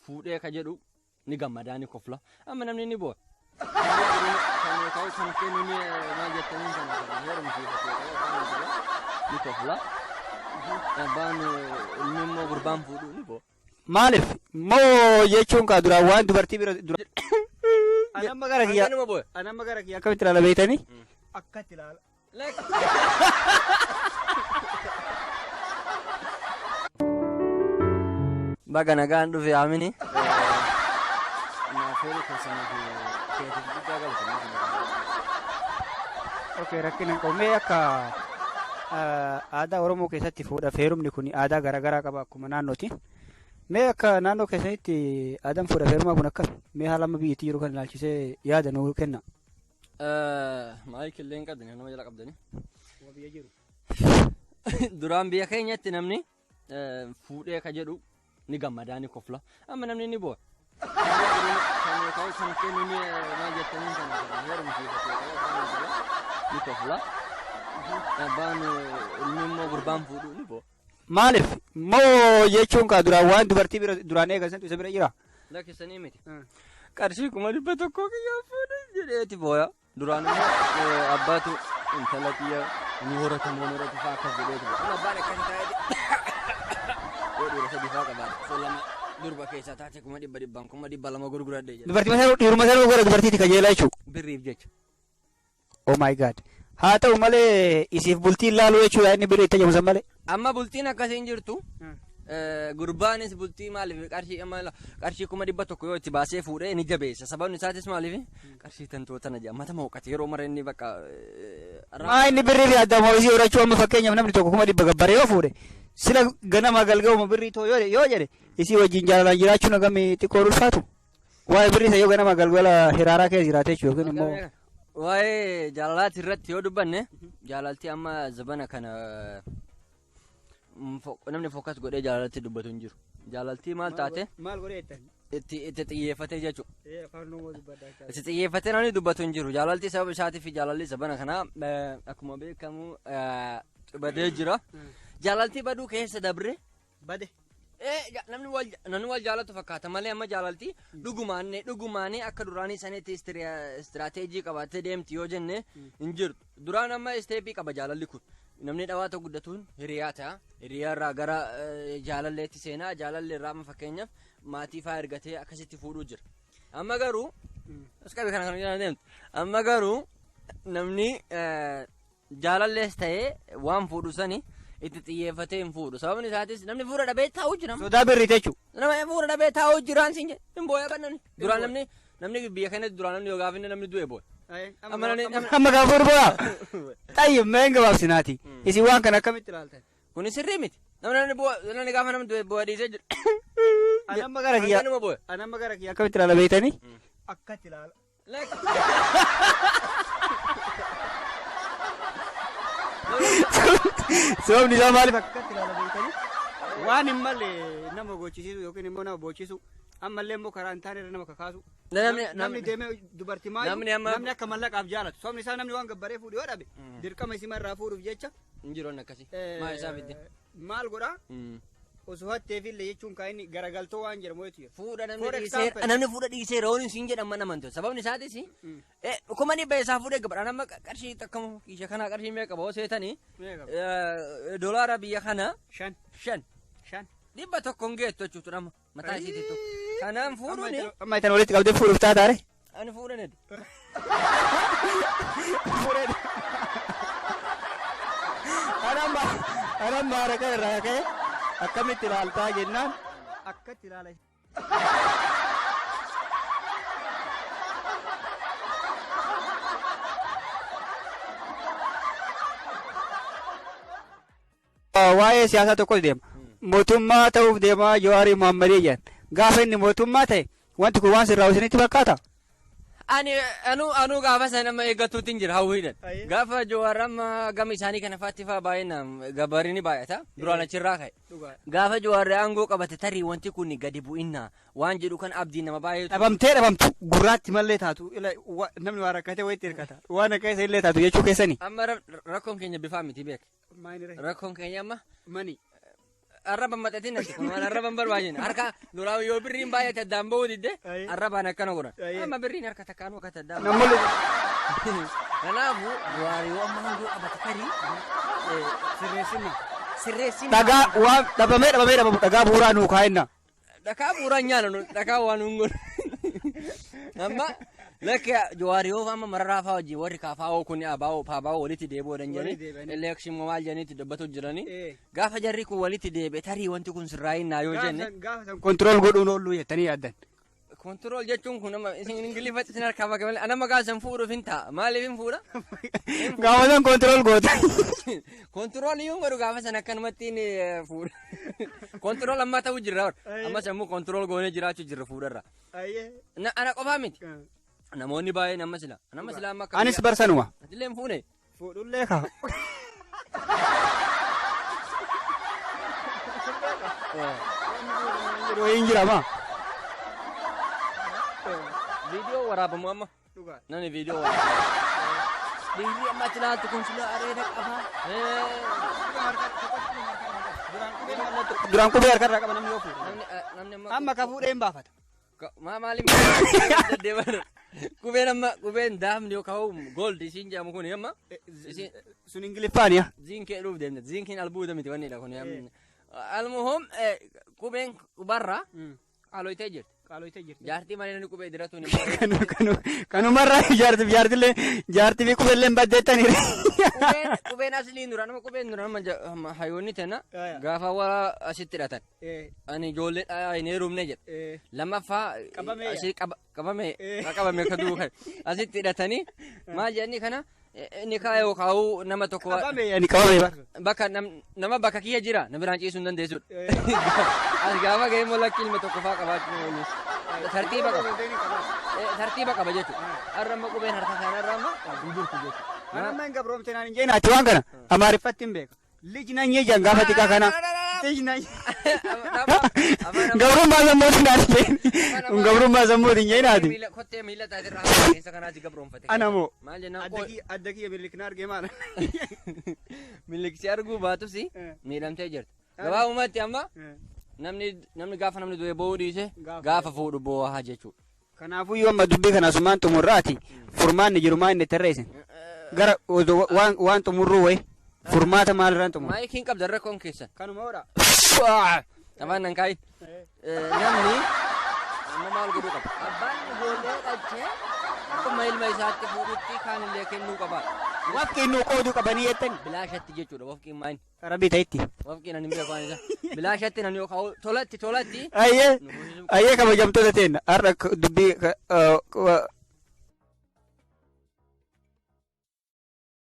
fuudhee ka jedhu ni gammadaa ni kofla amma namni ni boo'a. Kan kennu ni maal jettanii kana heerumsiifatee ni kofla. Baan inni immoo gurbaan fuudhu ni boo'a. Maaliif moo jechuun kaa duraan waan dubartii bira dura. Anamma gara kiyyaa akkamitti ilaala beektanii? Akkatti ilaala. Baga nagaan dhufe amini. Okay, rakkina qomee akka aadaa Oromoo keessatti fuudhaaf heerumni kun aadaa garaagaraa qaba akkuma naannooti. Mee akka naannoo keessanitti aadaan fuudhaaf heerumaa kun akkam? Mee haala amma biyyattii jiru kan ilaalchisee yaada nuu kenna. Maayikillee hin qabdani nama jala qabdani. Biyya jiru. Duraan biyya keenyatti namni fuudhee ka jedhu ni gammadaa ni kofla amma namni ni boo'a. Kan kennu ni maal jettanii kana heerumsiifatee ni kofla. Baan inni immoo gurbaan fuudhu ni boo'a. Maaliif moo jechuun kaa duraan waan dubartii bira duraan eegasantu isa bira jira? Lakkisanii miti. Qarshii 100 kiyyaa fuudhee jedheeti booya. Duraan immoo abbaatu intala xiyya ni horata moo horatu fa'aa akkas jedheeti booya. Abbaan akkas taa'ee yoo dhiira sadii fa'aa qabaate solama durba keessaa taate 100 gurguradhee jedhe. Dubartii dhiiruma sana gara dubartiiti kajeelaa jechuudha. Birriif jecha. Oh my god. Haa ta'u malee isiif bultiin laaluu jechuudha inni birrii itti jamusan malee. Amma bultiin akkasiin jirtu. Gurbaanis bultii maaliif qarshii 100 yoo itti baasee fuudhee ni jabeessa. Sababni isaatis maaliif qarshii tantoota na jaamata mooqate yeroo mara inni bakka. Maa inni birrii fi adda moo'isii horachuu amma fakkeenyaaf namni tokko 100 gabbaree yoo fuudhe sila ganama galga'uma birrii too yoo jedhe isii wajjin jaalalaan jiraachuun agami xiqqoo ulfaatu. Waa'ee birrii isa yoo ganama galgala hiraaraa keessa jiraate jechuudha yookiin immoo. Waa'ee jaalalaati irratti yoo dubbanne jaalaltii amma zabana kana. Namni fookas godhee jaalalatti dubbatu hin jiru. Jaalaltii maal taate? Maal godhee jettan? Itti xiyyeeffatee jechuudha. Itti xiyyeeffatee namni dubbatu hin jiru. Jaalaltii sababa isaatii fi jaalalli sabana kanaa akkuma beekamu badee jira. Jaalaltii baduu keessa dabre. Bade. Namni wal jaalatu fakkaata malee amma jaalaltii dhugumaanii akka duraanii sanitti istiraateejii qabaatee deemti yoo jenne hin jirtu. Duraan amma isteepii qaba jaalalli kun. Namni dhawaata guddatuun hiriyaa ta'a. Hiriyaa irraa gara jaalalleetti seenaa. Jaalalli irraa amma fakkeenyaaf maatii fa'aa ergatee akkasitti fuudhuu jira. Amma garuu amma garuu namni jaalallees ta'ee waan fuudhu sani itti xiyyeeffatee hin fuudhu. Sababni isaatis namni fuudha dhabee taa'uu jira. Sodaa birrii jechuudha. Nama fuudha dhabee taa'uu jiraan siin jedhe hin booya kan namni. Duraan namni biyya kanatti duraan namni yoo gaafinne namni du'e booya. Amma gaafur booya. Tayyib mee gabaabsinaati. Isin waan kana akkamitti ilaaltan? Kuni sirrii miti. Namni gaafa namni du'e booya dhiisee jira. Anamma gara kiyyaa akkamitti ilaala beektanii? Akkatti ilaala. Sababni isaa maaliif akkatti ilaala beektanii? Waan hin malle nama gochisiisu yookiin immoo nama boochisu ammallee immoo karaa hin taane irra nama kakaasu. Namni deemee dubartii maayu namni akka mallaqaaf jaalatu. Sababni isaa namni waan gabbaree fuudhu yoo dhabe dirqama isii irraa fuudhuuf jecha. Injiroon akkasii. Maal isaa fidde? Maal godhaa? Osoo hatteefillee jechuun kan inni garagaltoo waan jedhamu jechuudha. Namni fuudha dhiisee rooniin siin jedhan mana amantoota. Sababni isaatis kuma dhibba isaa fuudhee gabadha. Nama qarshii takkamu kiisha kanaa qarshii meeqa ba'oo seetanii doolaara biyya kana 5 dhibba tokkoon geettu jechuudha nama mataa isiitti tokko. Kanaan fuudhuuni. Amma itti walitti qabdee fuudhuuf taataare? Ani fuudhan Anaan maara kana irraa ka'e akkamitti ilaaltaa jennaan akkatti ilaala. Waa'ee siyaasaa tokkos deema. Mootummaa ta'uuf deemaa Jawaarii Mohammadii jedhan. Gaafa inni mootummaa ta'e wanti kun waan sirraa isinitti fakkaata? Anu gaafa sana nama eeggatuutti hin jira hawwiidhaan. Gaafa Jawaar amma gama isaanii kana faatti fa'aa baay'inaan gabarii ni baay'ata. Duraan achirraa ka'e. Gaafa Jawaar aangoo qabate tarii wanti kun gadi bu'inna waan jedhu kan abdii nama baay'eetu. Dhabamtu gurraatti mallee taatu namni waa rakkate wayitti hirkata. Waan akka isa illee taatu jechuu keessanii. Amma rakkoon keenya bifaa miti beek. Rakkoon keenya amma. Mani. arraba maxatiin natti kun waan arraban barbaajin harka duraa yoo birriin baay'ate addaan ba'uu didde arrabaan akkana godhan amma birriin harka takkaanuu akka addaan namni kanaafu Jawaariyoo amma hunduu qabate tarii sirreessina dhagaa waan dhabamee dhabu dhagaa bu'uuraa nuu kaa'inna dhagaa bu'uuraa nyaala dhagaa waan hungoon amma lakka Jawaariyoo amma mararaa fa'aa wajjin warri kaafaa kun abaa'oo walitti deebi'uudhaan jedhanii eleekshin maal jedhaniitti dubbatu jiranii gaafa jarri kun walitti deebi'e tarii wanti kun sirraa'inaa yoo jenne gaafa kontirool godhuun ooluu jettanii yaaddan. Kontirool jechuun kun nama isin ingiliffatti isin harkaa bakka malee anama gaasan fuudhuuf hin ta'a maaliif hin fuudha? Gaafa san kontirool goota. Kontirool iyyuu godhu gaafa san akkanumatti fuudha. Kontirool amma ta'u jirra amma sammuu kontirool goonee jiraachuu jirra fuudharra. Ana qofaa miti. Namoonni baay'een amma sila amma akka anis barsanuma. Atillee hin fuune. Fuudhullee kaa. Yeroo hin jirama. Video warabamu amma. Nani video warabamu. Bibi amma tilaaltu kun sila areeda qaba. Duraan qubee harkarraa qaba namni yoo fuudhu. Amma ka fuudhee hin baafata. Maaliif deddeebiin qubeen daafni yookaan gold isiin jedhamu kun amma sun ingiliffaaniya. Ziinkee dhuuf deemte ziinkiin albuuda miti wannidha kun almuhum qubeen barra qaalooyitee jirti. Jaartii malee namni qubee diratu ni kanumarraa jaartii fi qubeelleen baddeettaniire. Qubeen asliin dura nama qubeen dura nama hayoonni tana gaafa waa asitti hidhatan. Ani ijoollee hin heerumne jedha. Lammaffaa qabame ka duuka asitti hidhatanii maal jedhanii kana inni kaa yookaan nama tokko bakka nama bakka kiyya jira nama biraan ciisuu hin dandeessudha. As gaafa ga'ee mollakki ilma tokko fa'aa qabaachuu oolis. Tartiiba qaba jechuudha. Har'a amma qubeen harka isaanii har'a amma hin jirtu jechuudha. Amma hin gabroomte naan hin jeenaatti waan kana amaariffatti hin beeka. Lijnaan yeejaan gaafa xiqqaa kana. Gabrummaa sammuutiin naan hin jeen. Gabrummaa sammuutiin jeenaati. Kottee miila taatirraa haala keessa kanaatti gabroomfate. Anamoo. Maal jennaan adda kiyya miliikna argee maala. Miliiksi arguu baatus miidhamtee jirti. Gabaabumatti amma namni gaafa namni du'e boo'uu dhiise gaafa fuudhu boo'aa jechuudha. Kanaafuu yoo amma dubbii kana sumaan xumurraati furmaanni jiru maa inni tarreessin gara waan xumurruu wayi furmaata maalirraan xumuru. Maayikiin qabda rakkoon keessan. Kanuma oodha. Afaan nan kaayin. Namni amma maal godhuu qaba. Abbaan ijoollee dhalchee akkuma ilma isaatti fuudhutti kaanillee kennuu qaba. Wafqiin nuu qooduu qabanii jettani. Bilaashatti jechuudha wafqiin maayini. Arabii ta'itti. Wafqiin ani beeku waan isa. Bilaashatti nan yookaan tolatti. Ayyee kabajamtoota teenna har'a dubbii